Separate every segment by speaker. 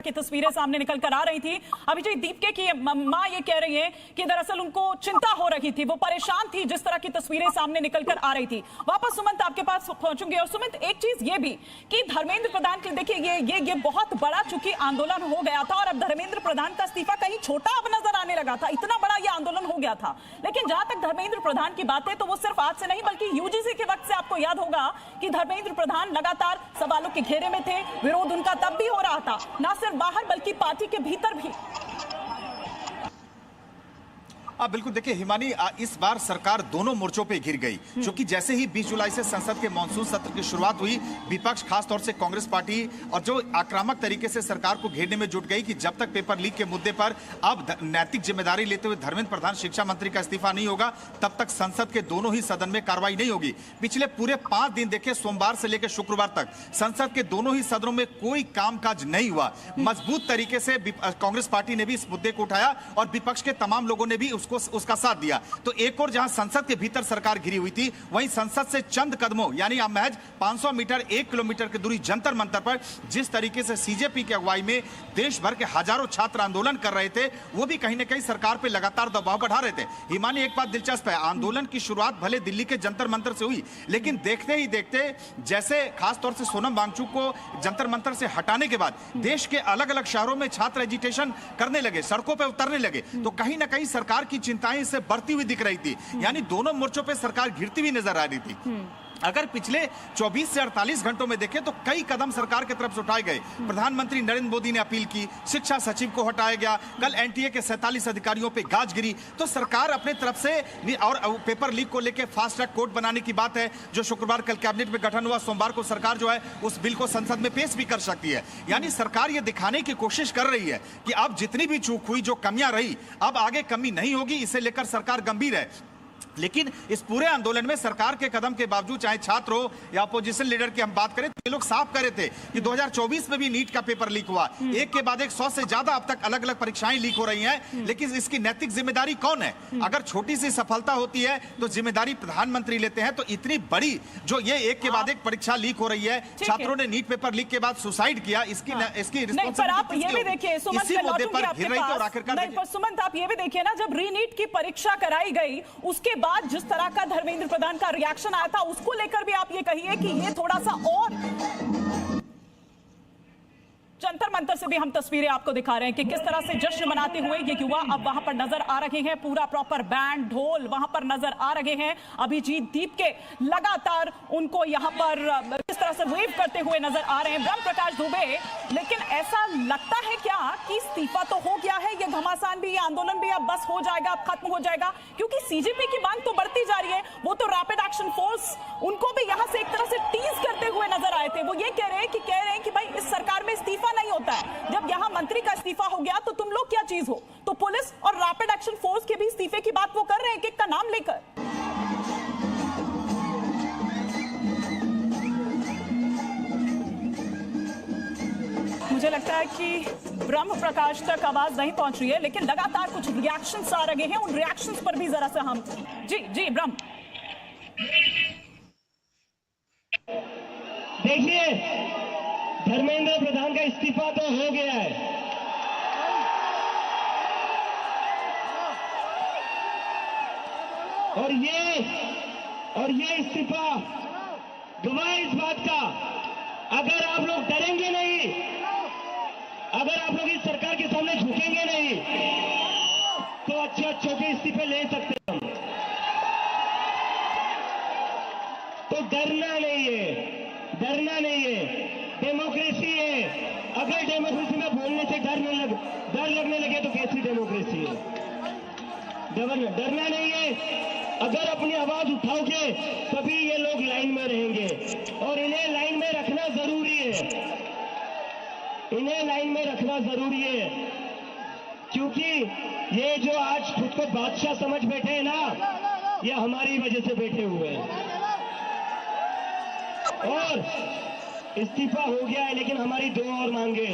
Speaker 1: की तस्वीरें सामने निकल कर आ रही थी। अभिजीत दीपके की मां ये कह रही है कि दरअसल उनको चिंता हो रही थी, वो परेशान थी जिस तरह की तस्वीरें सामने निकल कर आ रही थी। वापस सुमंत आपके पास पहुंचूंगे। और सुमंत, एक चीज ये भी कि धर्मेंद्र प्रधान के देखिए ये बहुत बड़ा चूंकि आंदोलन हो गया था और अब धर्मेंद्र प्रधान का इस्तीफा कहीं छोटा अब नजर आने लगा था, इतना बड़ा ये आंदोलन हो गया था। लेकिन जहां तक धर्मेंद्र प्रधान की बात है तो वो सिर्फ आज से नहीं बल्कि यूजीसी के वक्त से आपको याद होगा कि धर्मेंद्र प्रधान लगातार सवालों के घेरे में थे। विरोध उनका तब भी हो रहा था, ना सिर्फ बाहर बल्कि पार्टी के भीतर भी।
Speaker 2: बिल्कुल, देखिए हिमानी, इस बार सरकार दोनों मोर्चों पे घिर गई, क्योंकि जैसे ही 20 जुलाई से संसद के मानसून सत्र की शुरुआत हुई, विपक्ष खासतौर से कांग्रेस पार्टी और जो आक्रामक तरीके से सरकार को घेरने में जुट गई कि जब तक पेपर लीक के मुद्दे पर अब नैतिक जिम्मेदारी लेते हुए धर्मेंद्र प्रधान शिक्षा मंत्री का इस्तीफा नहीं होगा, तब तक संसद के दोनों ही सदन में कार्रवाई नहीं होगी। पिछले पूरे 5 दिन देखिए, सोमवार से लेकर शुक्रवार तक संसद के दोनों ही सदनों में कोई कामकाज नहीं हुआ। मजबूत तरीके से कांग्रेस पार्टी ने भी इस मुद्दे को उठाया और विपक्ष के तमाम लोगों ने भी उसका साथ दिया। तो एक और जहां संसद के भीतर सरकार घिरी हुई थी, वहीं संसद से चंद कदमों यानी अब महज 500 मीटर 1 किलोमीटर की दूरी जंतर मंतर पर जिस तरीके से सीजेपी की अगुवाई में देश भर के हजारों छात्र आंदोलन कर रहे थे, वो भी कहीं ना कहीं सरकार पर लगातार दबाव बढ़ा रहे थे। हिमानी, एक बात दिलचस्प है, आंदोलन की शुरुआत भले दिल्ली के जंतर मंतर से हुई, लेकिन देखते ही देखते जैसे खासतौर से सोनम वांगचुक को जंतर मंतर से हटाने के बाद देश के अलग अलग शहरों में छात्र एजिटेशन करने लगे, सड़कों पर उतरने लगे, तो कहीं ना कहीं सरकार की चिंताएं से बढ़ती हुई दिख रही थी। यानी दोनों मोर्चों पे सरकार घिरती हुई नजर आ रही थी। अगर पिछले 24 से 48 घंटों में देखें तो कई कदम सरकार की तरफ से उठाए गए। प्रधानमंत्री नरेंद्र मोदी ने अपील की, शिक्षा सचिव को हटाया गया, कल एनटीए के 47 अधिकारियों पे गाज गिरी। तो सरकार अपने तरफ से और पेपर लीक को लेकर फास्ट ट्रैक कोर्ट बनाने की बात है, जो शुक्रवार कल कैबिनेट में गठन हुआ, सोमवार को सरकार जो है उस बिल को संसद में पेश भी कर सकती है। यानी सरकार ये दिखाने की कोशिश कर रही है कि अब जितनी भी चूक हुई, जो कमियां रही, अब आगे कमी नहीं होगी, इसे लेकर सरकार गंभीर है। लेकिन इस पूरे आंदोलन में सरकार के कदम के बावजूद, चाहे छात्र हो या अपोजिशन लीडर की हम बात करें, तो ये लोग साफ कर रहे थे कि 2024 में भी नीट का पेपर लीक हुआ, एक के बाद एक 100 से ज्यादा अब तक अलग अलग परीक्षाएं लीक हो रही हैं। लेकिन इसकी नैतिक जिम्मेदारी कौन है? अगर छोटी सी सफलता होती है तो जिम्मेदारी प्रधानमंत्री लेते हैं, तो इतनी बड़ी जो ये एक के बाद एक परीक्षा लीक हो रही है, छात्रों ने नीट पेपर लीक के बाद सुसाइड किया, इसकी
Speaker 1: आप ये भी देखिए सुमंत, आप ये भी देखिए ना, जब रीनीट की परीक्षा कराई गई उसके बाद जिस तरह का धर्मेंद्र प्रधान का रिएक्शन आया था, उसको लेकर भी आप ये कहिए कि ये थोड़ा सा और जंतर मंतर से भी हम तस्वीरें आपको दिखा रहे हैं कि किस तरह से जश्न मनाते हुए ये युवा अब वहां पर नजर आ रहे हैं। पूरा प्रॉपर बैंड ढोल वहां पर नजर आ रहे हैं। अभिजीत दीपके लगातार उनको यहां पर किस तरह से वेव करते हुए नजर आ रहे हैं। ब्रह्म प्रकाश दुबे, लेकिन ऐसा लगता है क्या कि इस्तीफा तो हो गया है, ये घमासान भी, ये आंदोलन भी अब बस हो जाएगा, अब खत्म हो जाएगा? क्योंकि सीजेपी की मांग तो बढ़ती जा रही है। वो तो रैपिड एक्शन फोर्स, उनको भी यहां से एक तरह से टीज करते हुए नजर आए थे। वो ये कह रहे हैं कि भाई इस सरकार में इस्तीफा नहीं होता है, जब यहां मंत्री का इस्तीफा हो गया तो तुम लोग क्या चीज हो? तो पुलिस और रैपिड एक्शन फोर्स के भी इस्तीफे की बात वो कर रहे हैं, एक का नाम लेकर। मुझे लगता है कि ब्रह्म प्रकाश तक आवाज नहीं पहुंच रही है, लेकिन लगातार कुछ रिएक्शंस आ रहे हैं। उन रिएक्शंस पर भी जरा सा हम जी ब्रह्म
Speaker 3: देखिए, धर्मेंद्र प्रधान का इस्तीफा तो हो गया है, और ये इस्तीफा गवाह इस बात का, अगर आप लोग डरेंगे नहीं, अगर आप लोग इस सरकार के सामने झुकेंगे नहीं, तो अच्छे के इस्तीफे ले सकते हैं हम। तो डरना नहीं है, डेमोक्रेसी है। अगर डेमोक्रेसी में बोलने से डर लगने लगे तो कैसी डेमोक्रेसी है? डरना नहीं है। अगर अपनी आवाज उठाओगे तभी ये लोग लाइन में रहेंगे, और इन्हें लाइन में रखना जरूरी है, क्योंकि ये जो आज खुद को बादशाह समझ बैठे हैं ना, ये हमारी वजह से बैठे हुए हैं। और इस्तीफा हो गया है, लेकिन हमारी 2 और मांगे।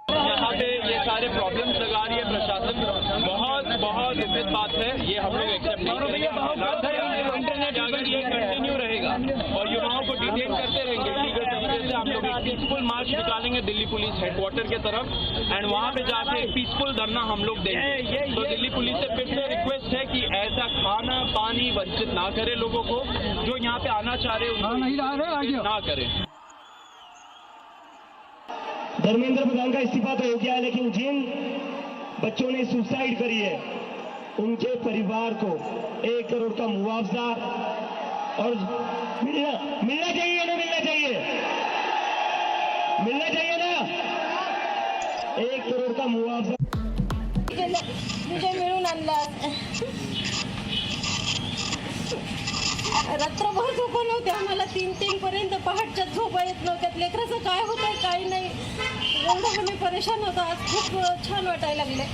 Speaker 4: यहाँ पे ये सारे प्रॉब्लम्स लगा रही है प्रशासन, बहुत दुखद बात है, ये हम लोग एक्सेप्ट नहीं करेंगे। ये कंटिन्यू रहेगा और युवाओं को डिटेन करते रहेंगे लीगल तरीके से। हम लोग एक पीसफुल मार्च निकालेंगे दिल्ली पुलिस हेडक्वार्टर के तरफ एंड वहाँ पे जाके एक पीसफुल धरना हम लोग देंगे। तो दिल्ली पुलिस से फिर से रिक्वेस्ट है कि ऐसा खाना पानी वंचित ना करे लोगों को, जो यहाँ पे आना चाह रहे उनको ना करें।
Speaker 3: धर्मेंद्र प्रधान का इस्तीफा तो हो गया है, लेकिन जिन बच्चों ने सुसाइड करी है उनके परिवार को 1 करोड़ का मुआवजा और मिलना चाहिए ना, मिलना चाहिए ना, 1 करोड़ का मुआवजा
Speaker 5: विजय मिळून आणला। रात्रभर झोप नव्हते आम्हाला, 3-3 पर्यंत पहाटच्या झोपा येत नव्हत्या। लेकराचं काय होतंय काय नाही एवढं मी परेशान होतो। आज खूप छान वाटायला लागले।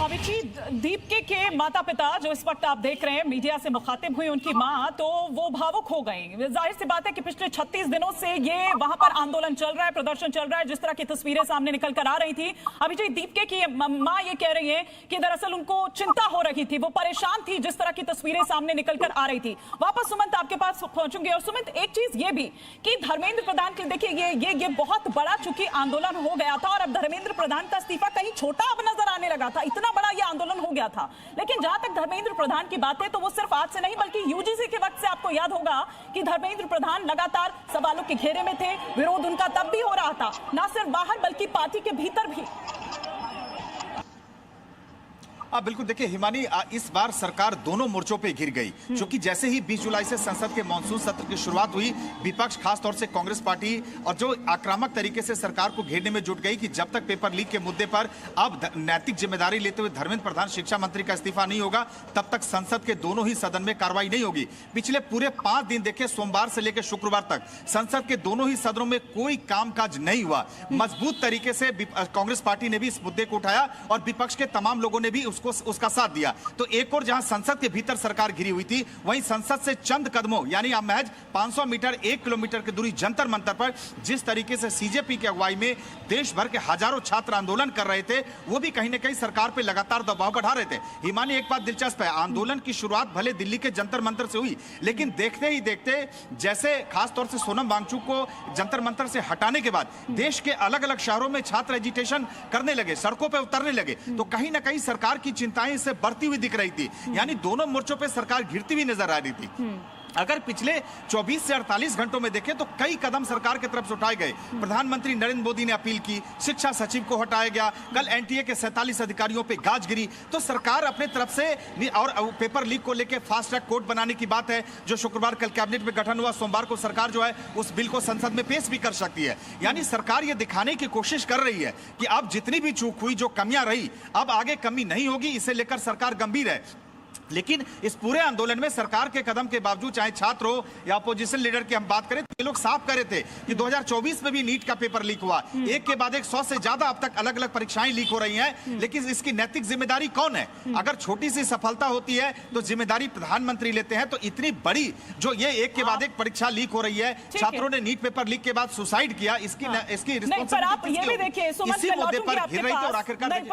Speaker 1: अभिजीत, दीपके के माता पिता जो इस वक्त आप देख रहे हैं, मीडिया से मुखातिब हुई उनकी मां, तो वो भावुक हो गई। जाहिर सी बात है कि पिछले 36 दिनों से ये वहां पर आंदोलन चल रहा है, प्रदर्शन चल रहा है, जिस तरह की तस्वीरें सामने निकल कर आ रही थी। अभिजीत, दीपके की मां ये कह रही है कि दरअसल उनको चिंता हो रही थी, वो परेशान थी जिस तरह की तस्वीरें सामने निकल कर आ रही थी। वापस सुमंत आपके पास पहुंचूंगे। और सुमंत, एक चीज ये भी कि धर्मेंद्र प्रधान के देखिए ये बहुत बड़ा चूंकि आंदोलन हो गया था, और अब धर्मेंद्र प्रधान का इस्तीफा कहीं छोटा अब नजर आने लगा था, इतना बड़ा ये आंदोलन हो गया था। लेकिन जहां तक धर्मेंद्र प्रधान की बात है, तो वो सिर्फ आज से नहीं बल्कि यूजीसी के वक्त से आपको याद होगा कि धर्मेंद्र प्रधान लगातार सवालों के घेरे में थे, विरोध उनका तब भी हो रहा था, ना सिर्फ बाहर बल्कि पार्टी के भीतर भी।
Speaker 2: बिल्कुल देखिए हिमानी, इस बार सरकार दोनों मोर्चों पे घिर गई, क्योंकि जैसे ही 20 जुलाई से संसद के मॉनसून सत्र की शुरुआत हुई, विपक्ष खासतौर से कांग्रेस पार्टी और जो आक्रामक तरीके से सरकार को घेरने में जुट गई कि जब तक पेपर लीक के मुद्दे पर अब नैतिक जिम्मेदारी लेते हुए धर्मेंद्र प्रधान शिक्षा मंत्री का इस्तीफा नहीं होगा, तब तक संसद के दोनों ही सदन में कार्रवाई नहीं होगी। पिछले पूरे 5 दिन देखिए, सोमवार से लेकर शुक्रवार तक संसद के दोनों ही सदनों में कोई कामकाज नहीं हुआ। मजबूत तरीके से कांग्रेस पार्टी ने भी इस मुद्दे को उठाया और विपक्ष के तमाम लोगों ने भी उसका साथ दिया। तो एक और जहां संसद के भीतर सरकार घिरी हुई थी, वहीं संसद से चंद कदमों यानी अब महज 500 मीटर 1 किलोमीटर की दूरी जंतर मंतर पर जिस तरीके से सीजेपी की अगुवाई में देश भर के हजारों छात्र आंदोलन कर रहे थे, वो भी कहीं ना कहीं सरकार पर लगातार दबाव बढ़ा रहे थे। हिमानी, एक बात दिलचस्प है, आंदोलन की शुरुआत भले दिल्ली के जंतर मंतर से हुई, लेकिन देखते ही देखते जैसे खासतौर से सोनम वांगचुक को जंतर मंतर से हटाने के बाद देश के अलग अलग शहरों में छात्र एजिटेशन करने लगे, सड़कों पर उतरने लगे, तो कहीं ना कहीं सरकार की चिंताएं से बढ़ती हुई दिख रही थी। यानी दोनों मोर्चों पे सरकार घिरती हुई नजर आ रही थी। अगर पिछले 24 से 48 घंटों में देखें तो कई कदम सरकार की तरफ से उठाए गए। प्रधानमंत्री नरेंद्र मोदी ने अपील की, शिक्षा सचिव को हटाया गया, कल एनटीए के 47 अधिकारियों पे गाज गिरी। तो सरकार अपने तरफ से और पेपर लीक को लेकर फास्ट ट्रैक कोर्ट बनाने की बात है, जो शुक्रवार कल कैबिनेट में गठन हुआ, सोमवार को सरकार जो है उस बिल को संसद में पेश भी कर सकती है। यानी सरकार यह दिखाने की कोशिश कर रही है कि अब जितनी भी चूक हुई, जो कमियां रही, अब आगे कमी नहीं होगी, इसे लेकर सरकार गंभीर है। लेकिन इस पूरे आंदोलन में सरकार के कदम के बावजूद, चाहे छात्र हो या अपोजिशन लीडर की हम बात करें, तो ये लोग साफ कर रहे थे कि 2024 में भी नीट का पेपर लीक हुआ, एक के बाद एक 100 से ज्यादा अब तक अलग अलग परीक्षाएं लीक हो रही हैं, लेकिन इसकी नैतिक जिम्मेदारी कौन है? अगर छोटी सी सफलता होती है तो जिम्मेदारी प्रधानमंत्री लेते हैं, तो इतनी बड़ी जो ये एक के बाद एक परीक्षा लीक हो रही है, छात्रों ने नीट पेपर लीक के बाद सुसाइड किया, इसकी
Speaker 1: आप ये भी देखिए सुमंत,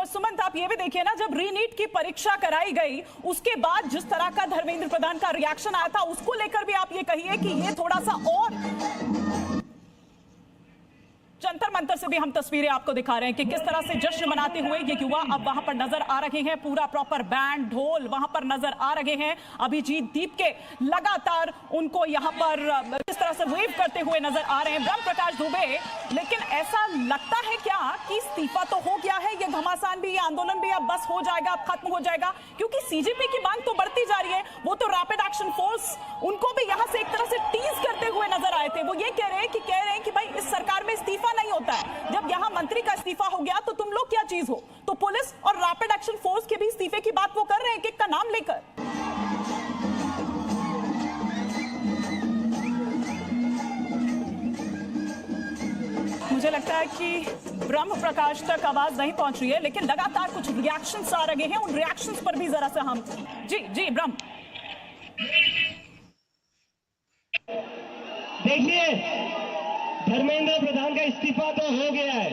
Speaker 1: सुमंत आप ये भी देखिए ना, जब री नीट की परीक्षा कराई गई उसके बाद जिस तरह का धर्मेंद्र प्रधान का रिएक्शन आया था, उसको लेकर भी आप ये कहिए कि ये थोड़ा सा और जंतर मंतर से भी हम तस्वीरें आपको दिखा रहे हैं कि किस तरह से जश्न मनाते हुए ये युवा अब वहां पर नजर आ रहे हैं। पूरा प्रॉपर बैंड ढोल वहां पर नजर आ रहे हैं। अभिजीत दीपके लगातार उनको यहां पर किस तरह से वेव करते हुए नजर आ रहे हैं। ब्रह्म प्रकाश दुबे, लेकिन ऐसा लगता है क्या कि इस्तीफा तो हो गया है, ये घमासान भी, ये आंदोलन भी अब बस हो जाएगा, अब खत्म हो जाएगा? क्योंकि सीजेपी की मांग तो बढ़ती जा रही है। वो तो रैपिड एक्शन फोर्स, उनको भी यहां से एक तरह से टीज करते हुए नजर आए थे। वो ये कह रहे हैं कि भाई इस सरकार में इस्तीफा नहीं होता है, जब यहां मंत्री का इस्तीफा हो गया तो तुम लोग क्या चीज हो? तो पुलिस और रैपिड एक्शन फोर्स के भी इस्तीफे की बात वो कर रहे हैं, एक का नाम लेकर। मुझे लगता है कि ब्रह्म प्रकाश तक आवाज नहीं पहुंच रही है, लेकिन लगातार कुछ रिएक्शंस आ रहे हैं। उन रिएक्शंस पर भी जरा सा हम जी ब्रह्म
Speaker 3: देखिए, धर्मेंद्र प्रधान का इस्तीफा तो हो गया है,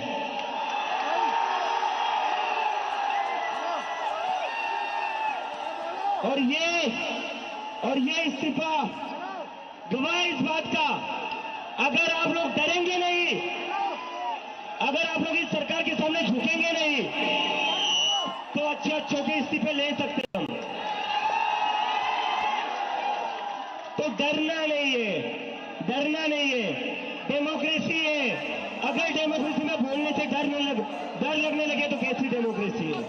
Speaker 3: और ये इस्तीफा गवाह इस बात का। अगर आप लोग डरेंगे नहीं, अगर आप लोग इस सरकार के सामने झुकेंगे नहीं, तो अच्छे के इस्तीफे ले सकते हैं हम। तो डरना नहीं है, डरना नहीं है। डेमोक्रेसी है। अगर डेमोक्रेसी में बोलने से डर लगने लगे तो कैसी डेमोक्रेसी है?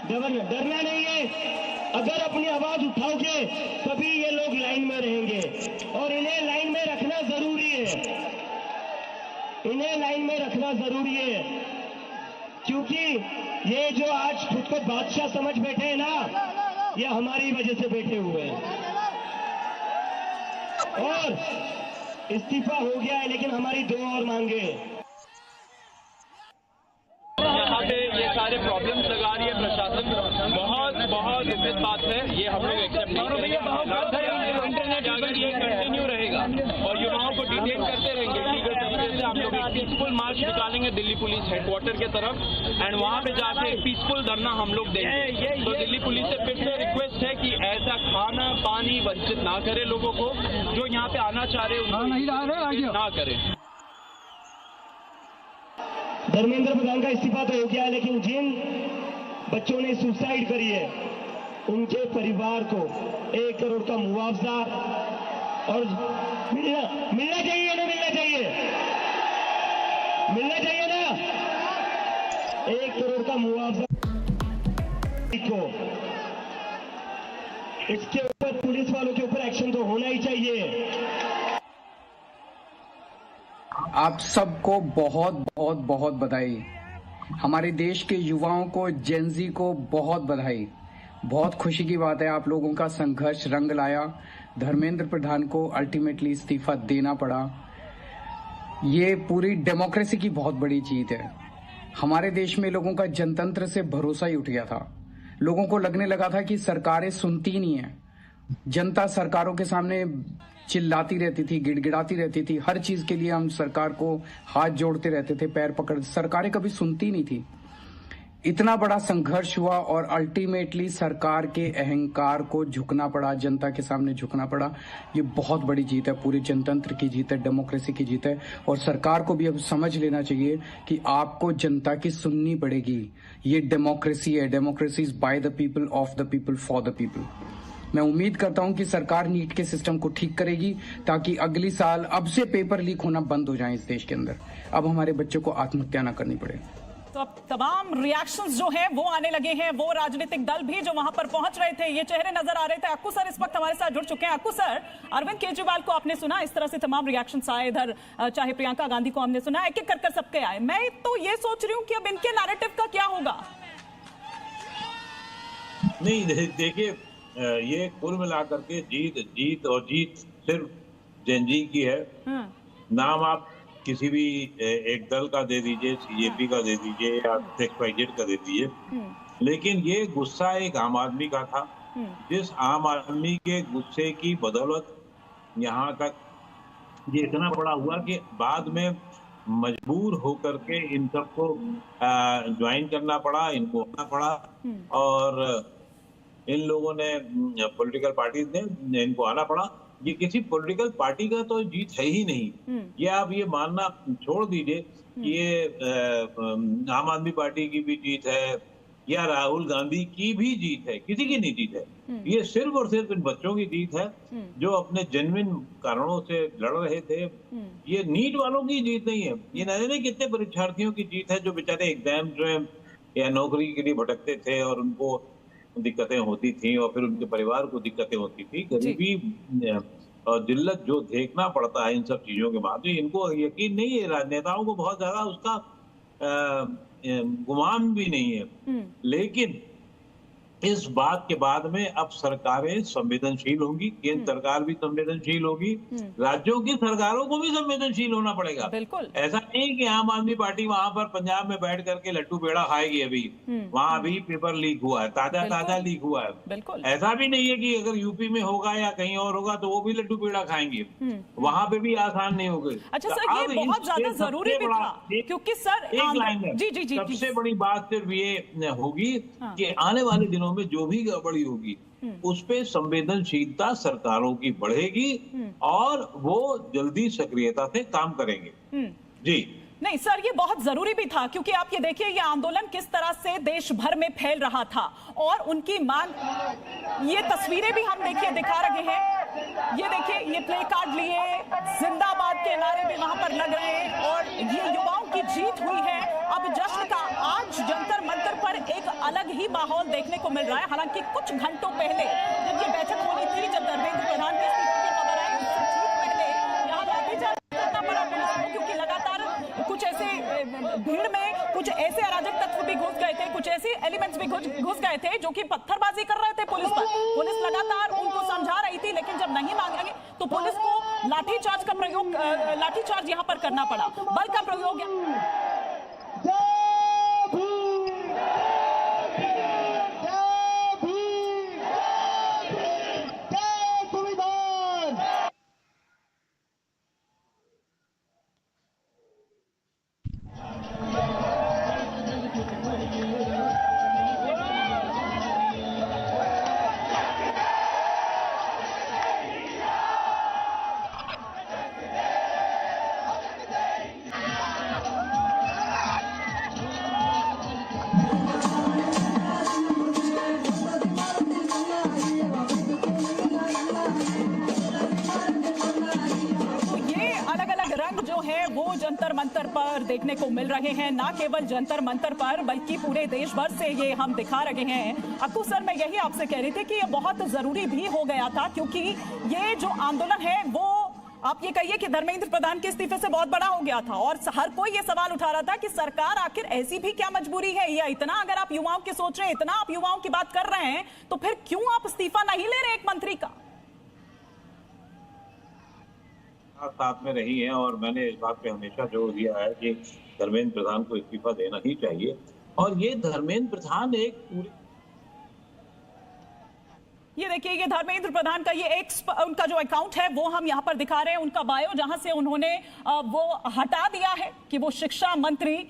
Speaker 3: डरना नहीं है। अगर अपनी आवाज उठाओगे तभी ये लोग लाइन में रहेंगे, और इन्हें लाइन में रखना जरूरी है। इन्हें लाइन में रखना जरूरी है, क्योंकि ये जो आज खुद को बादशाह समझ बैठे हैं ना, ये हमारी वजह से बैठे हुए हैं। और इस्तीफा हो गया है, लेकिन हमारी 2 और मांगे।
Speaker 4: यहाँ पे ये सारे प्रॉब्लम्स लगा रही है प्रशासन, बहुत गंभीर बात है, ये हम लोग एक्सेप्ट नहीं करेंगे। अगर ये कंटिन्यू रहेगा और युवाओं को डिटेन करते रहेंगे लीगल तरीके से, हम लोग एक पीसफुल मार्च निकालेंगे दिल्ली पुलिस हेडक्वार्टर के तरफ, एंड वहाँ पे जाके एक पीसफुल धरना हम लोग देंगे। तो दिल्ली पुलिस से फिर से रिक्वेस्ट है कि ऐसा खाना पानी वंचित ना करे लोगों को, जो यहाँ पे आना चाह रहे उनको ना करे।
Speaker 3: धर्मेंद्र प्रधान का इस्तीफा तो हो गया है, लेकिन जिन बच्चों ने सुसाइड करी है उनके परिवार को 1 करोड़ का मुआवजा और मिलना चाहिए ना, मिलना चाहिए, मिलना चाहिए ना 1 करोड़ का मुआवजा को। इसके ऊपर पुलिस वालों के ऊपर एक्शन तो होना ही चाहिए।
Speaker 6: आप सबको बहुत बहुत बहुत बधाई। हमारे देश के युवाओं को, जेनजी को बहुत बधाई। बहुत खुशी की बात है, आप लोगों का संघर्ष रंग लाया। धर्मेंद्र प्रधान को अल्टीमेटली इस्तीफा देना पड़ा। ये पूरी डेमोक्रेसी की बहुत बड़ी जीत है। हमारे देश में लोगों का जनतंत्र से भरोसा ही उठ गया था। लोगों को लगने लगा था कि सरकारें सुनती नहीं है। जनता सरकारों के सामने चिल्लाती रहती थी, गिड़गिड़ाती रहती थी। हर चीज के लिए हम सरकार को हाथ जोड़ते रहते थे, पैर पकड़। सरकारें कभी सुनती नहीं थी। इतना बड़ा संघर्ष हुआ और अल्टीमेटली सरकार के अहंकार को झुकना पड़ा, जनता के सामने झुकना पड़ा। ये बहुत बड़ी जीत है, पूरे जनतंत्र की जीत है, डेमोक्रेसी की जीत है। और सरकार को भी अब समझ लेना चाहिए कि आपको जनता की सुननी पड़ेगी। ये डेमोक्रेसी है। Democracy is by the people, of the people, for the people. मैं उम्मीद करता हूं कि सरकार नीट के सिस्टम को ठीक करेगी, ताकि अगली साल अब से पेपर लीक होना बंद हो जाए इस देश के अंदर। अब हमारे बच्चों को आत्महत्या न करनी पड़े।
Speaker 1: तो अब तमाम रिएक्शंस जो हैं वो आने लगे हैं। वो राजनीतिक दल भी जो वहां पर पहुंच रहे थे, ये चेहरे नजर आ रहे थे। अक्कू सर इस वक्त हमारे साथ जुड़ चुके हैं। अक्कू सर, अरविंद केजरीवाल को आपने सुना, इस तरह से तमाम रिएक्शंस आए। इधर चाहे प्रियंका गांधी को हमने सुना, एक एक कर सबके आए। मैं तो ये सोच रही हूँ कि अब इनके नैरेटिव का क्या होगा।
Speaker 7: नहीं देखिए, ये कुल मिलाकर के जीत सिर्फ जेनजी की है। नाम आप किसी भी एक दल का दे दीजिए, सीजेपी का दे दीजिए या XYZ का दे दीजिए, लेकिन ये गुस्सा एक आम आदमी का था, जिस आम आदमी के गुस्से की बदौलत यहाँ तक ये इतना बड़ा हुआ कि बाद में मजबूर होकर के इन सबको ज्वाइन करना पड़ा, इनको होना पड़ा। और इन लोगों ने, पॉलिटिकल पार्टीज ने इनको आना पड़ा। ये किसी पॉलिटिकल पार्टी का तो जीत है ही नहीं। ये आप ये मानना छोड़ दीजिए, ये आम आदमी पार्टी की भी जीत है या राहुल गांधी की भी जीत है, किसी की नहीं जीत है। ये सिर्फ और सिर्फ इन बच्चों की जीत है जो अपने जेन्युइन कारणों से लड़ रहे थे। ये नीट वालों की जीत नहीं है। ये न जाने कितने परीक्षार्थियों की जीत है जो बेचारे एग्जाम जो है या नौकरी के लिए भटकते थे और उनको दिक्कतें होती थी और फिर उनके परिवार को दिक्कतें होती थी। गरीबी और जिल्लत जो देखना पड़ता है इन सब चीजों के बाद, इनको यकीन नहीं है, राजनेताओं को बहुत ज्यादा उसका गुमान भी नहीं है। लेकिन इस बात के बाद में अब सरकारें संवेदनशील होंगी, केंद्र सरकार भी संवेदनशील होगी, राज्यों की सरकारों को भी संवेदनशील होना पड़ेगा।
Speaker 1: बिल्कुल
Speaker 7: ऐसा नहीं कि आम आदमी पार्टी वहां पर पंजाब में बैठ करके लड्डू पेड़ा खाएगी। अभी वहां अभी पेपर लीक हुआ है, ताजा लीक हुआ है।
Speaker 1: बिल्कुल
Speaker 7: ऐसा भी नहीं है कि अगर यूपी में होगा या कहीं और होगा तो वो भी लड्डू पेड़ा खाएंगे, वहां पे भी आसान नहीं होगी।
Speaker 1: अच्छा सर, ये बहुत ज्यादा जरूरी भी था, क्योंकि सर
Speaker 7: एक लाइन है, सबसे बड़ी बात सिर्फ ये होगी कि आने वाले दिनों चरणों में जो भी गड़बड़ी होगी उस पे संवेदनशीलता सरकारों की बढ़ेगी और वो जल्दी सक्रियता से काम करेंगे। जी
Speaker 1: नहीं सर, ये बहुत जरूरी भी था, क्योंकि आप ये देखिए ये आंदोलन किस तरह से देश भर में फैल रहा था और उनकी मांग, ये तस्वीरें भी हम देखिए दिखा रहे हैं, ये देखिए ये प्ले कार्ड लिए जिंदाबाद के नारे भी वहां पर लग रहे हैं और ये युवाओं की जीत हुई है। अब जश्न का आज जंतर मंतर पर एक अलग ही माहौल देखने को मिल रहा है। हालांकि कुछ घंटों पहले जब ये बैठक होनी थी, जब धर्मेंद्र प्रधान के इस्तीफे की खबर आई, उससे ठीक पहले यहाँ लाठीचार्ज करना पड़ा पुलिस को, क्योंकि लगातार कुछ ऐसे भीड़ में कुछ ऐसे अराजक तत्व भी घुस गए थे, कुछ ऐसे एलिमेंट्स भी घुस गए थे जो कि पत्थरबाजी कर रहे थे पुलिस पर। पुलिस लगातार उनको समझा रही थी, लेकिन जब नहीं मांगेंगे तो पुलिस को लाठीचार्ज यहाँ पर करना पड़ा, बल का प्रयोग। वो जंतर मंतर पर देखने को मिल रहे हैं, ना केवल जंतर मंतर पर बल्कि पूरे देश भर से ये हम दिखा रहे हैं। अक्कू सर, मैं यही आपसे कह रही थी कि ये बहुत जरूरी भी हो गया था, क्योंकि ये जो आंदोलन है वो आप ये कहिए कि धर्मेंद्र प्रधान के इस्तीफे से बहुत बड़ा हो गया था और हर कोई ये सवाल उठा रहा था कि सरकार आखिर ऐसी भी क्या मजबूरी है, या इतना अगर आप युवाओं की सोच रहे हैं, इतना आप युवाओं की बात कर रहे हैं, तो फिर क्यों आप इस्तीफा नहीं ले रहे एक मंत्री का?
Speaker 7: साथ में रही हैं और मैंने इस बात पे हमेशा जोर दिया है कि धर्मेंद्र प्रधान को इस्तीफा देना ही चाहिए। और ये धर्मेंद्र प्रधान एक पूरे,
Speaker 1: ये देखिए ये धर्मेंद्र प्रधान का ये उनका जो अकाउंट है वो हम यहाँ पर दिखा रहे हैं, उनका बायो, जहां से उन्होंने वो हटा दिया है कि वो शिक्षा मंत्री,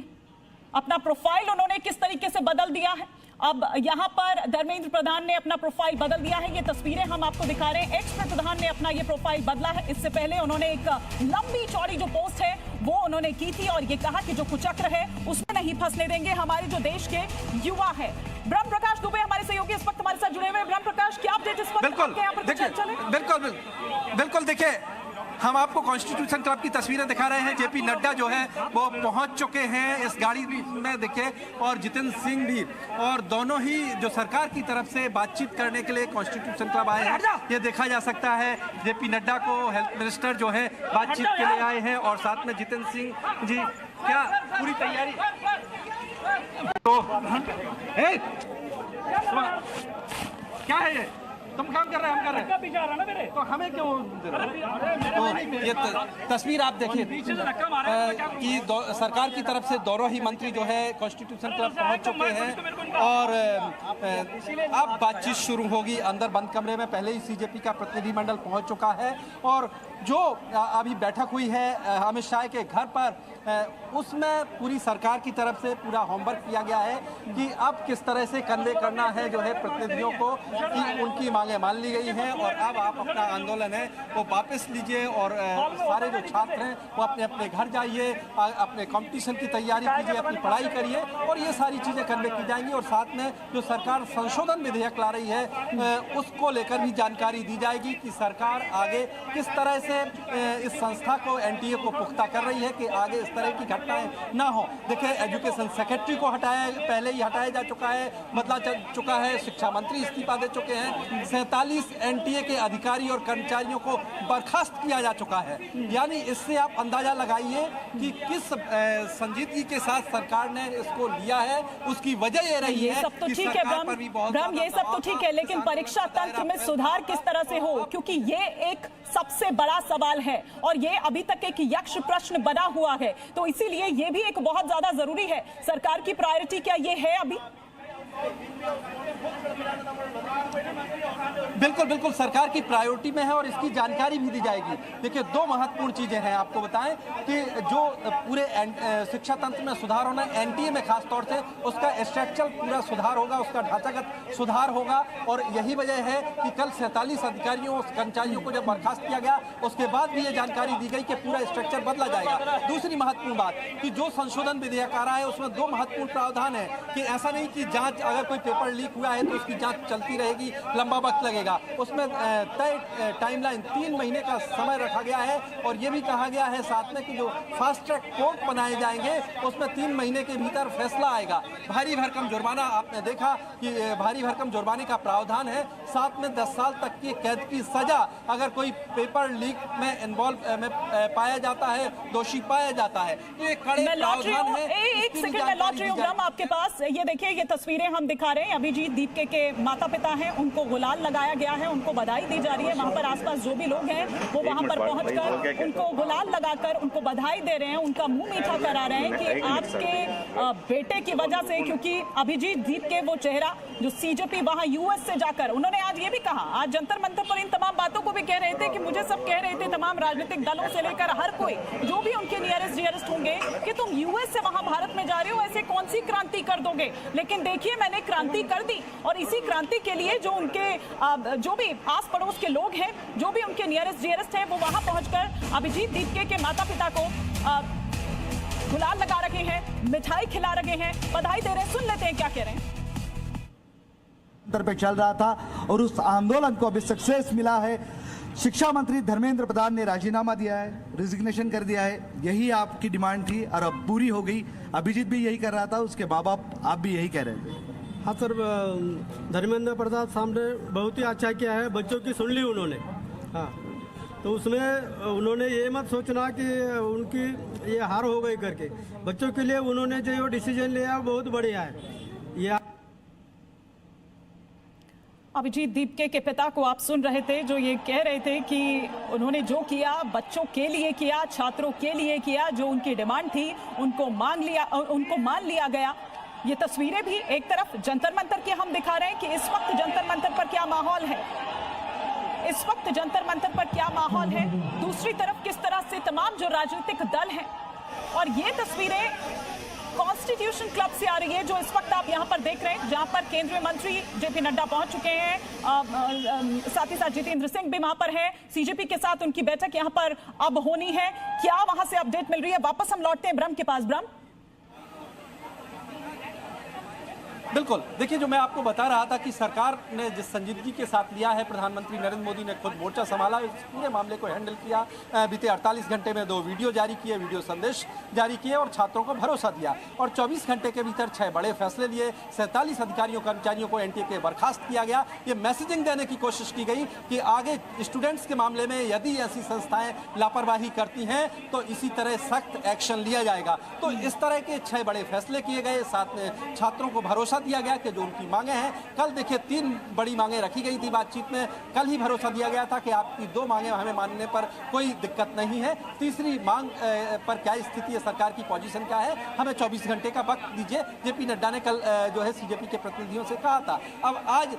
Speaker 1: अपना प्रोफाइल उन्होंने किस तरीके से बदल दिया है। अब यहाँ पर धर्मेंद्र प्रधान ने अपना प्रोफाइल बदल दिया है, ये तस्वीरें हम आपको दिखा रहे हैं। एक्स प्रधान ने अपना ये प्रोफाइल बदला है। इससे पहले उन्होंने एक लंबी चौड़ी जो पोस्ट है वो उन्होंने की थी और ये कहा कि जो कुचक्र है उसमें नहीं फंसने देंगे हमारे जो देश के युवा है। ब्रह्म प्रकाश दुबे हमारे सहयोगी इस वक्त हमारे साथ जुड़े हुए हैं। ब्रह्म प्रकाश, क्या अपडेट इस वक्त आपके यहाँ पर?
Speaker 8: बिल्कुल देखिए, हम आपको कॉन्स्टिट्यूशन क्लब की तस्वीरें दिखा रहे हैं। जेपी नड्डा जो है वो पहुंच चुके हैं इस गाड़ी में, देखिए, और जितेंद्र सिंह भी, और दोनों ही जो सरकार की तरफ से बातचीत करने के लिए कॉन्स्टिट्यूशन क्लब आए हैं। ये देखा जा सकता है जेपी नड्डा को हेल्थ मिनिस्टर जो है बातचीत के लिए आए हैं और साथ में जितेंद्र सिंह जी। क्या पूरी तैयारी तो क्या है ये? तुम काम कर रहे हैं, हम कर रहे हैं, तो हमें क्यों? तो ये तस्वीर आप देखिए कि सरकार की तरफ से दोनों ही मंत्री जो है कॉन्स्टिट्यूशन क्लब पहुंच चुके हैं और अब बातचीत शुरू होगी अंदर बंद कमरे में। पहले ही सीजेपी का प्रतिनिधिमंडल पहुंच चुका है और जो अभी बैठक हुई है अमित शाह के घर पर, उसमें पूरी सरकार की तरफ से पूरा होमवर्क किया गया है कि अब किस तरह से कन्वे करना है जो है प्रतिनिधियों को कि उनकी मांगे मान ली गई हैं और अब आप अपना आंदोलन है वो वापस लीजिए और सारे जो छात्र हैं वो अपने अपने घर जाइए, अपने कंपटीशन की तैयारी कीजिए, अपनी पढ़ाई करिए और ये सारी चीज़ें कन्वे की जाएंगी। और साथ में जो सरकार संशोधन विधेयक ला रही है उसको लेकर भी जानकारी दी जाएगी कि सरकार आगे किस तरह से इस संस्था को, एनटीए को पुख्ता कर रही है कि आगे इस तरह की घटनाएं ना हो। देखिए, एजुकेशन सेक्रेटरी को पहले ही हटाया जा चुका है, बदला चुका है, शिक्षा मंत्री इस्तीफा दे चुके हैं, 47 एनटीए के अधिकारी और कर्मचारियों को बर्खास्त किया जा चुका है। यानी इससे आप अंदाजा लगाइए कि किस संजीदगी के साथ सरकार ने इसको लिया है। उसकी वजह ये रही है
Speaker 1: सब तो ठीक है ब्रह्म, ये सब तो ठीक है, लेकिन परीक्षा तंत्र में सुधार किस तरह से हो, क्योंकि ये एक सबसे बड़ा सवाल है और ये अभी तक एक यक्ष प्रश्न बना हुआ है। तो इसीलिए ये भी एक बहुत ज्यादा जरूरी है। सरकार की प्रायोरिटी क्या ये है अभी?
Speaker 8: बिल्कुल बिल्कुल सरकार की प्रायोरिटी में है और इसकी जानकारी भी दी जाएगी। देखिए, दो महत्वपूर्ण चीजें हैं, आपको बताएं कि जो पूरे शिक्षा तंत्र में सुधार होना, एनटीए में खास तौर से उसका स्ट्रक्चरल पूरा सुधार होगा, उसका ढांचागत सुधार होगा। और यही वजह है कि कल 47 अधिकारियों और कर्मचारियों को जब बर्खास्त किया गया उसके बाद भी ये जानकारी दी गई कि पूरा स्ट्रक्चर बदला जाएगा। दूसरी महत्वपूर्ण बात कि जो संशोधन विधेयक आ रहा है उसमें दो महत्वपूर्ण प्रावधान है कि ऐसा नहीं कि जांच, अगर कोई पेपर लीक हुआ है तो उसकी जांच चलती रहेगी, लंबा वक्त लगेगा। उसमें तय टाइमलाइन 3 महीने का समय रखा गया है और ये भी कहा गया है साथ में कि जो फास्ट ट्रैक कोर्ट बनाए जाएंगे उसमें 3 महीने के भीतर फैसला आएगा। भारी भरकम जुर्माना, आपने देखा कि भारी भरकम जुर्माने का प्रावधान है, साथ में 10 साल तक की कैद की सजा अगर कोई पेपर लीक में इन्वॉल्व में पाया जाता है, दोषी पाया जाता है। तो ये कड़े प्रावधान है।
Speaker 1: एक सेकंड में लौट रही हूँ ब्रह्म आपके पास। ये देखिए, ये तस्वीरें हम दिखा रहे हैं, अभिजीत दीपके के माता पिता हैं, उनको गुलाल लगाया गया है, उनको बधाई दी जा रही है। वहां पर आसपास जो भी लोग हैं वो वहां पर पहुंचकर उनको गुलाल लगाकर उनको बधाई दे रहे हैं, उनका मुंह मीठा करा रहे हैं कि आपके बेटे की वजह से, क्योंकि अभिजीत दीपके वो चेहरा जो सीजेपी वहां यूएस से जाकर, उन्होंने आज ये भी कहा, आज जंतर मंतर पर इन तमाम बातों को भी कह रहे थे कि मुझे सब कह रहे थे, तमाम राजनीतिक दलों से लेकर हर कोई जो भी उनके नियरेस्ट डियरेस्ट होंगे, कि तुम यूएस से वहां भारत में जा रहे हो, ऐसे कौन सी क्रांति कर दोगे। लेकिन देखिए, मैंने क्रांति कर दी और इसी क्रांति के लिए जो उनके जो भी आस पड़ोस के लोग हैं, जो भी उनके नियरेस्ट डियरेस्ट हैं, वो वहां पहुंचकर अभिजीत दीपके के माता पिता को गुलाल लगा रहे हैं, मिठाई खिला रहे हैं, बधाई दे रहे हैं। सुन लेते हैं क्या कह रहे हैं।
Speaker 9: पे चल रहा था और उस आंदोलन को अभी सक्सेस मिला है। शिक्षा मंत्री धर्मेंद्र प्रधान ने राजीनामा दिया है, रिजिग्नेशन कर दिया है। यही आपकी डिमांड थी और अब पूरी हो गई। अभिजीत भी यही कर रहा था, उसके माँ बाप आप भी यही कह रहे थे।
Speaker 10: हाँ सर, धर्मेंद्र प्रधान साहब ने बहुत ही अच्छा किया है, बच्चों की सुन ली उन्होंने। हाँ, तो उसमें उन्होंने ये मत सोचना कि उनकी ये हार हो गई करके, बच्चों के लिए उन्होंने जो डिसीजन लिया बहुत बढ़िया है। ये
Speaker 1: अभिजीत दीपके के पिता को आप सुन रहे थे, जो ये कह रहे थे कि उन्होंने जो किया बच्चों के लिए किया, छात्रों के लिए किया, जो उनकी डिमांड थी उनको मान लिया गया। ये तस्वीरें भी एक तरफ जंतर मंतर की हम दिखा रहे हैं कि इस वक्त जंतर मंतर पर क्या माहौल है, इस वक्त जंतर मंतर पर क्या माहौल है, दूसरी तरफ किस तरह से तमाम जो राजनीतिक दल हैं। और ये तस्वीरें कॉन्स्टिट्यूशन क्लब से आ रही है, जो इस वक्त आप यहाँ पर देख रहे हैं, जहाँ पर केंद्रीय मंत्री जेपी नड्डा पहुंच चुके हैं, साथ ही साथ जितेंद्र सिंह भी वहां पर है। सीजेपी के साथ उनकी बैठक यहाँ पर अब होनी है। क्या वहां से अपडेट मिल रही है? वापस हम लौटते हैं ब्रह्म के पास। ब्रह्म,
Speaker 8: बिल्कुल, देखिए, जो मैं आपको बता रहा था कि सरकार ने जिस संजीदगी के साथ लिया है, प्रधानमंत्री नरेंद्र मोदी ने खुद मोर्चा संभाला, इस पूरे मामले को हैंडल किया। बीते 48 घंटे में 2 वीडियो जारी किए, वीडियो संदेश जारी किए और छात्रों को भरोसा दिया। और 24 घंटे के भीतर 6 बड़े फैसले लिए। 47 अधिकारियों कर्मचारियों को एनटीए के बर्खास्त किया गया। ये मैसेजिंग देने की कोशिश की गई कि आगे स्टूडेंट्स के मामले में यदि ऐसी संस्थाएं लापरवाही करती हैं तो इसी तरह सख्त एक्शन लिया जाएगा। तो इस तरह के 6 बड़े फैसले किए गए। साथ में छात्रों को भरोसा दिया गया कि जो उनकी मांगे हैं, कल देखिए 3 बड़ी मांगे रखी गई थी बातचीत में। कल ही भरोसा दिया गया था कि आपकी 2 मांगे हमें मानने पर कोई दिक्कत नहीं है। तीसरी मांग पर क्या स्थिति है, सरकार की पोजीशन क्या है, हमें 24 घंटे का वक्त दीजिए, जेपी नड्डा ने कल जो है सीजेपी के प्रतिनिधियों से कहा था। अब आज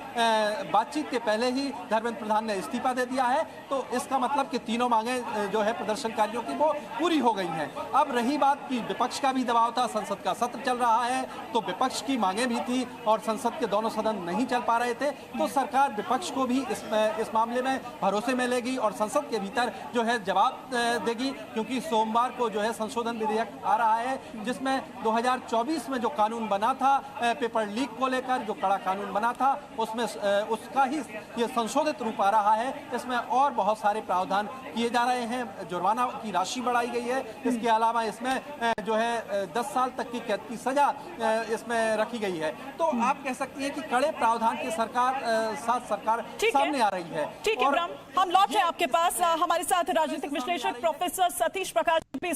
Speaker 8: बातचीत के पहले ही धर्मेंद्र प्रधान ने इस्तीफा दे दिया है, तो इसका मतलब कि तीनों मांगे जो है प्रदर्शनकारियों की वो पूरी हो गई हैं। अब रही बात कि विपक्ष का भी दबाव था, संसद का सत्र चल रहा है, तो विपक्ष की मांगे भी थी और संसद के दोनों सदन नहीं चल पा रहे थे, तो सरकार विपक्ष को भी इस मामले में भरोसे में लेगी और संसद के भीतर जो है जवाब देगी। क्योंकि सोमवार को जो है संशोधन विधेयक आ रहा है, जिसमें 2024 में जो कानून बना था पेपर लीक को लेकर, जो कड़ा कानून बना था, उसमें उसका ही ये संशोधित रूप आ रहा है। इसमें और बहुत सारे प्रावधान किए जा रहे हैं, जुर्माना की राशि बढ़ाई गई है। इसके अलावा इसमें जो है 10 साल तक की कैद की सजा इसमें रखी गई है। तो आप कह सकती हैं कि कड़े प्रावधान की सरकार सामने आ रही है।
Speaker 1: ठीक है ब्रह्म, हम लौटे आपके पास। हमारे साथ राजनीतिक विश्लेषक प्रोफेसर सतीश प्रकाश भी।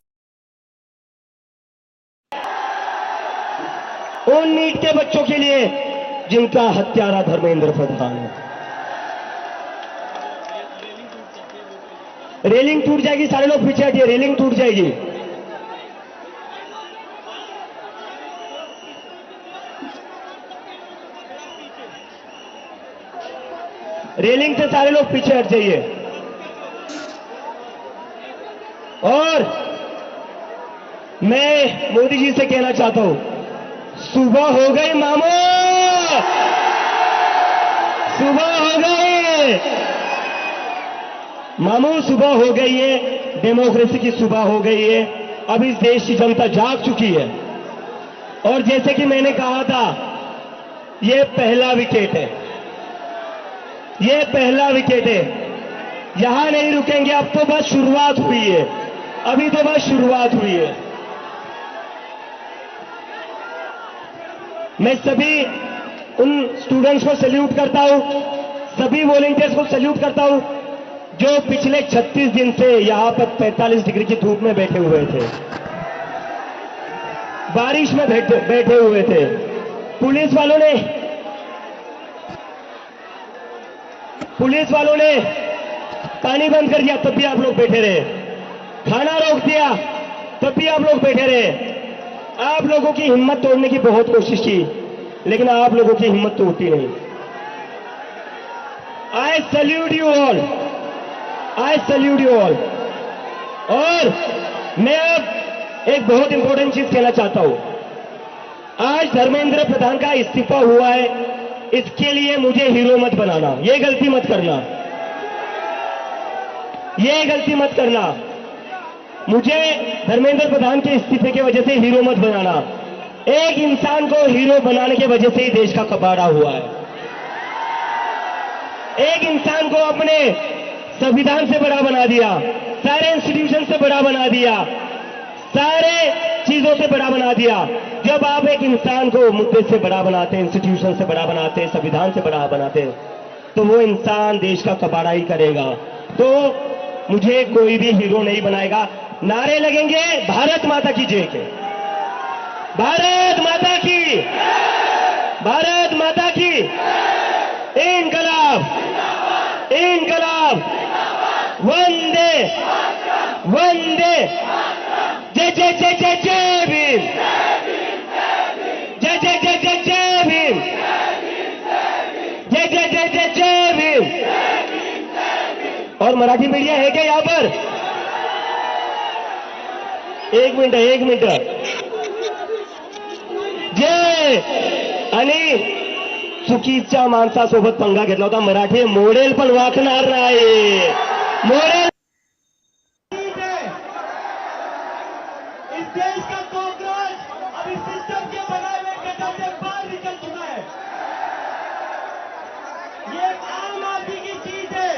Speaker 3: उन नीट के बच्चों के लिए जिनका हत्यारा धर्मेंद्र प्रधान है। रेलिंग टूट जाएगी, सारे लोग पीछे हटिए, रेलिंग टूट जाएगी। रेलिंग से सारे लोग पीछे हट जाइए। और मैं मोदी जी से कहना चाहता हूं, सुबह हो गई मामू, सुबह हो गई मामू, सुबह हो गई है, डेमोक्रेसी की सुबह हो गई है। अब इस देश की जनता जाग चुकी है। और जैसे कि मैंने कहा था, ये पहला विकेट है, ये पहला विकेट है। यहां नहीं रुकेंगे, अब तो बस शुरुआत हुई है, अभी तो बस शुरुआत हुई है। मैं सभी उन स्टूडेंट्स को सैल्यूट करता हूं, सभी वॉलंटियर्स को सैल्यूट करता हूं जो पिछले 36 दिन से यहां पर 45 डिग्री की धूप में बैठे हुए थे, बारिश में बैठे हुए थे। पुलिस वालों ने पानी बंद कर दिया तब भी आप लोग बैठे रहे, खाना रोक दिया तब भी आप लोग बैठे रहे। आप लोगों की हिम्मत तोड़ने की बहुत कोशिश की, लेकिन आप लोगों की हिम्मत टूटी नहीं। आई salute you all, I salute you all. और मैं अब एक बहुत इंपॉर्टेंट चीज कहना चाहता हूं। आज धर्मेंद्र प्रधान का इस्तीफा हुआ है, इसके लिए मुझे हीरो मत बनाना, ये गलती मत करना, ये गलती मत करना। मुझे धर्मेंद्र प्रधान के इस्तीफे की वजह से हीरो मत बनाना। एक इंसान को हीरो बनाने की वजह से ही देश का कबाड़ा हुआ है। एक इंसान को अपने संविधान से बड़ा बना दिया, सारे इंस्टीट्यूशन से बड़ा बना दिया, सारे चीजों से बड़ा बना दिया। जब आप एक इंसान को मुद्दे से बड़ा बनाते, इंस्टीट्यूशन से बड़ा बनाते, संविधान से बड़ा बनाते, तो वो इंसान देश का कबाड़ा ही करेगा। तो मुझे कोई भी हीरो नहीं बनाएगा। नारे लगेंगे भारत माता की जय के, भारत माता की, भारत माता की, इनकलाब, इनकलाब, वंदे वंदे, जय जय जय जय जय भीम, जय जय जय जय जय भीम, जय जय जय जय जय भीम। और मराठी मीडिया है क्या यहां पर? एक मिनिट जय। आणि चुकीच्या माणसासोबत पंगा घेतला होता, मराठी मोडेल पण वाकणार नाही, मोडेल। इस देश का कॉकरोच अभी सिस्टम के बनाए हुए कदम से बाहर निकल चुका है। ये आम आदमी की जीत है,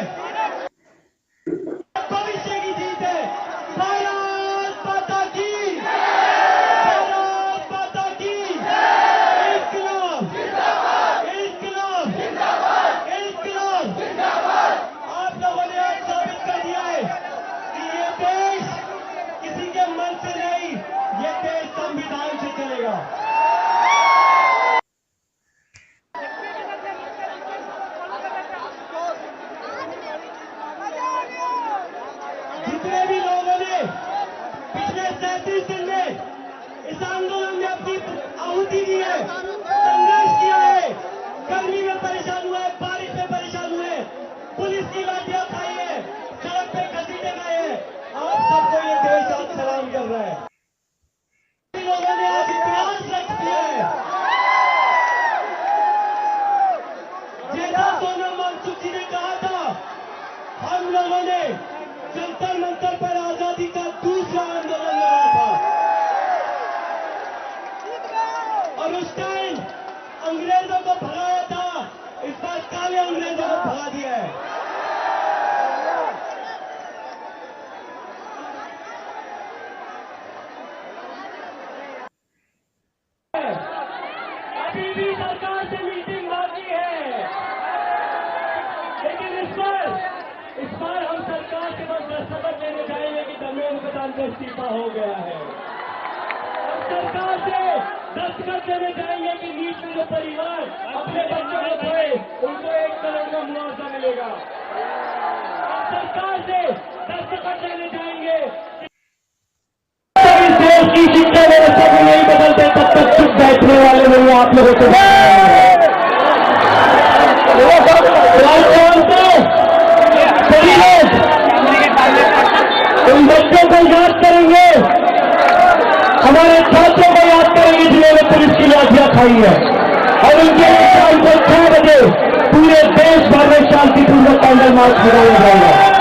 Speaker 3: भविष्य की जीत है। भारत माता की, भारत माता की, इनकलाब, इनकलाब, इनकलाब। आप लोगों ने आज साबित कर दिया है कि ये देश किसी के मन से नहीं, ये देश संविधान से चलेगा। जितने भी लोगों ने पिछले 37 दिन में इस आंदोलन में अपनी आहुति दी है, संघर्ष किया है, गर्मी में परेशान हुए, बारिश में परेशान हुए, पुलिस की लाठियां खाई है, सड़क पे घसीटे गए हैं, आप सबको ये देश आज सलाम कर रहा है। इन लोगों ने आज इतिहास रच दिया है। जैसा सोनम वांगचुक जी ने कहा था, हम लोगों ने जंतर मंतर पर आजादी का दूसरा आंदोलन लड़ा था, और उस टाइम अंग्रेजों को भगाया था, इस बार काले अंग्रेजों को भगा दिया है। अभी भी सरकार से मीटिंग बाकी है, लेकिन इस बार हम सरकार से बस दस्तखत लेने जाएंगे कि धर्मेंद्र प्रधान का इस्तीफा हो गया है। हम सरकार से दस्तखत लेने जाएंगे कि नीट में जो परिवार अपने बच्चों को खोए उनको 1 करोड़ का मुआवजा मिलेगा। हम सरकार से दस्तखत लेने जाएंगे इस देश की शिक्षा व्यवस्था को नहीं बदलते तब तक चुप बैठने वाले लोग आप लोगों को हमारे छात्रों को याद करेंगे जिन्होंने पुलिस की लाठियां खाई है, और उनके शाम को 6 बजे पूरे देश भर में शांतिपूर्वक कैंडल मार्च कराया जाएगा।